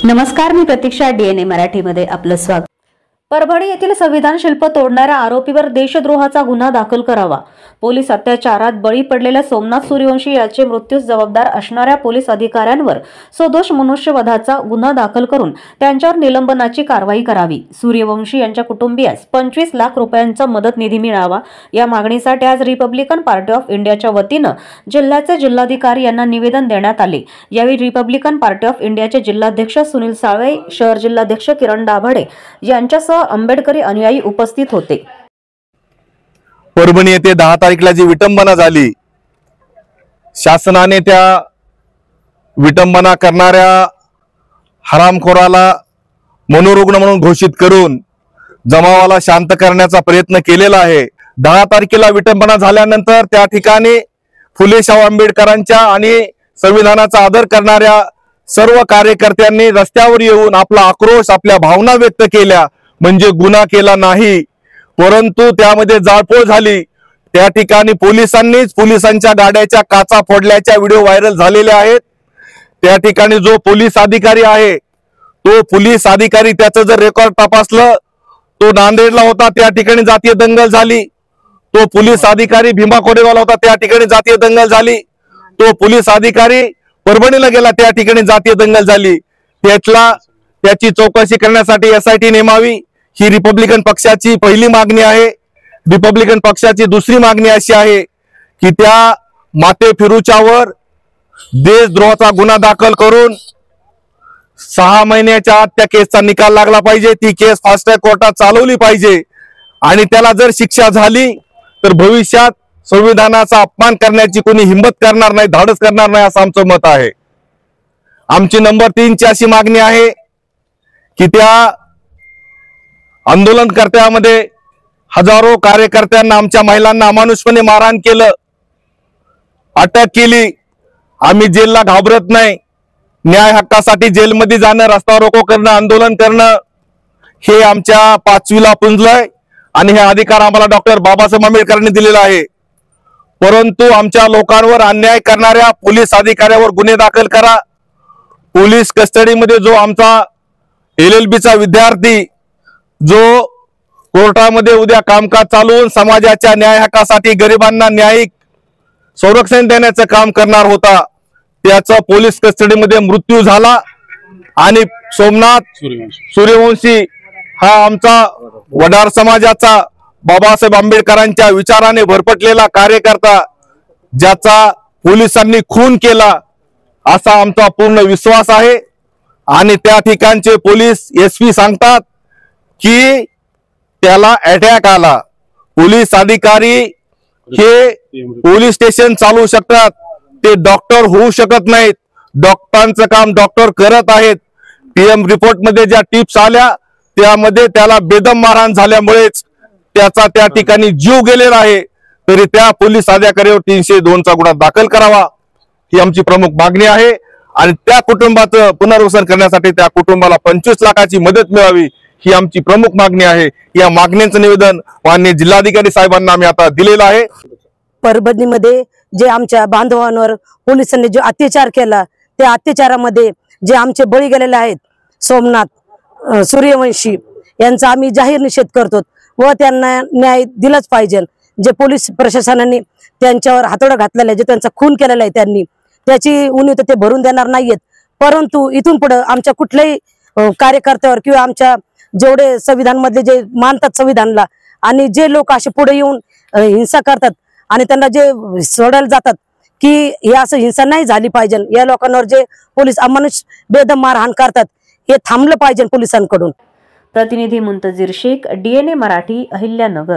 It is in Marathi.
नमस्कार, मी प्रतीक्षा. DNA मराठीमध्ये आपलं स्वागत. परभणी येथील संविधान शिल्प तोडणाऱ्या आरोपीवर देशद्रोहाचा गुन्हा दाखल करावा. पोलीस अत्याचारात बळी पडलेल्या सोमनाथ सूर्यवंशी याचे मृत्यूस जबाबदार असणाऱ्या पोलीस अधिकाऱ्यांवर सदोष मनुष्यवधाचा गुन्हा दाखल करून त्यांच्यावर निलंबनाची कारवाई करावी. सूर्यवंशी यांच्या कुटुंबियास 25 लाख रुपयांचा मदत निधी मिळावा या मागणीसाठी आज रिपब्लिकन पार्टी ऑफ इंडियाच्या वतीनं जिल्ह्याचे जिल्हाधिकारी यांना निवेदन देण्यात आले. यावेळी रिपब्लिकन पार्टी ऑफ इंडियाचे जिल्हाध्यक्ष सुनील साळवे, शहर जिल्हाध्यक्ष किरण दाभाडे यांच्यासह आंबेडकरी अनुयायी उपस्थित होते. परभणी येथे 10 तारखेला जी विटंबना झाली, शासनाने त्या विटंबना करणाऱ्या हरामखोराला मनोरुग्ण म्हणून घोषित करून जमावाला शांत करण्याचा प्रयत्न केलेला आहे. 10 तारखेला विटंबना झाल्यानंतर त्या ठिकाणी फुले शाहू आंबेडकरांच्या आणि संविधानाचा आदर करणाऱ्या सर्व कार्यकर्त्यांनी रस्त्यावर येऊन आपला आक्रोश, आपल्या भावना व्यक्त केल्या. म्हणजे गुन्हा केला नाही, परंतु त्यामध्ये जाळपोळ झाली. त्या ठिकाणी पोलिसांच्या गाड्याच्या काचा फोडल्याच्या व्हिडिओ व्हायरल झालेले आहेत. त्या ठिकाणी जो पोलीस अधिकारी आहे, तो पोलीस अधिकारी त्याचं जर रेकॉर्ड तपासलं, तो नांदेडला होता, त्या ठिकाणी जातीय दंगल झाली. तो पोलीस अधिकारी भीमा कोरेगावला होता, त्या ठिकाणी जातीय दंगल झाली. तो पोलीस अधिकारी परभणीला गेला, त्या ठिकाणी जातीय दंगल झाली. त्याची चौकशी करण्यासाठी SIT नेमावी ही रिपब्लिकन पक्षाची पहिली मागणी आहे. रिपब्लिकन पक्षाची दुसरी मागणी अशी आहे की त्या माते फिरूच्यावर देशद्रोहाचा गुन्हा दाखल करून 6 महिन्याच्या आत त्या केसचा निकाल लागला पाहिजे. ती केस फास्ट ट्रॅक कोर्टात चालवली पाहिजे आणि त्याला जर शिक्षा झाली तर भविष्यात संविधानाचा अपमान करण्याची कोणी हिंमत करणार नाही, धाडस करणार नाही, असं आमचं मत आहे. आमची नंबर 3 ची अशी मागणी आहे की त्या आंदोलनकर्त्यामध्ये हजारो कार्यकर्त्यांना, आमच्या महिलांना अमानुषपणे मारहाण केलं, अटक केली. आम्ही जेलला घाबरत नाही. न्याय हक्कासाठी जेलमध्ये जाणं, रस्ता रोको करणं, आंदोलन करणं हे आमच्या 5वीला पुंजलंय आणि हे अधिकार आम्हाला डॉक्टर बाबासाहेब आंबेडकरांनी दिलेला आहे. परंतु आमच्या लोकांवर अन्याय करणाऱ्या पोलीस अधिकाऱ्यावर गुन्हे दाखल करा. पोलीस कस्टडीमध्ये जो आमचा LLB विद्यार्थी जो कोर्टामध्ये उद्या कामकाज चालवून समाजाच्या न्याय हक्कासाठी गरिबांना न्यायिक संरक्षण देण्याचं काम करणार होता, त्याचा पोलीस कस्टडीमध्ये मृत्यू झाला. आणि सोमनाथ सूर्यवंशी हा आमचा वडार समाजाचा, बाबासाहेब आंबेडकरांच्या विचाराने भरपटलेला कार्यकर्ता, ज्याचा पोलिसांनी खून केला असा आमचा पूर्ण विश्वास आहे. आणि त्या ठिकाणचे पोलीस SP सांगतात की त्याला अटॅक आला. पोलीस अधिकारी हे पोलीस स्टेशन चालवू शकतात, ते डॉक्टर होऊ शकत नाहीत. डॉक्टरांचं काम डॉक्टर करत आहेत. PM रिपोर्ट मध्ये ज्या टिप्स आल्या त्यामध्ये त्याला बेदम मारहाण झाल्यामुळेच त्याचा त्या ठिकाणी जीव गेलेला आहे. तरी त्या पोलीस अधिकाऱ्यावर 302 चा गुन्हा दाखल करावा ही आमची प्रमुख मागणी आहे. आणि त्या कुटुंबाचं पुनर्वसन करण्यासाठी त्या कुटुंबाला 25 लाखाची मदत मिळावी ही आमची प्रमुख मागणी आहे. या मागण्यांचं निवेदन माननीय जिल्हाधिकारी साहेबांना आम्ही आता दिलेलं आहे. परभणीमध्ये जे आमच्या बांधवांवर पोलिसांनी जो अत्याचार केला, त्या अत्याचारामध्ये जे आमचे बळी गेलेले आहेत, सोमनाथ सूर्यवंशी यांचा आम्ही जाहीर निषेध करतो व त्यांना न्याय दिलाच पाहिजे. जे पोलीस प्रशासनाने त्यांच्यावर हातोडा घातलेला आहे, जे त्यांचा खून केलेला आहे, त्यांनी त्याची उणीव ते भरून देणार नाहीयेत. परंतु इथून पुढे आमच्या कुठल्याही कार्यकर्त्यावर किंवा आमच्या जेवढे संविधान मधले जे मानतात संविधानला आणि जे लोक असे पुढे येऊन हिंसा करतात आणि त्यांना जे सोडायला जातात की हे असं हिंसा नाही झाली पाहिजे, या लोकांवर जे पोलीस अमानुष बेदम मारहाण करतात हे थांबलं पाहिजे पोलिसांकडून. प्रतिनिधी मुंतजीर शेख, DNA मराठी, अहिल्यानगर.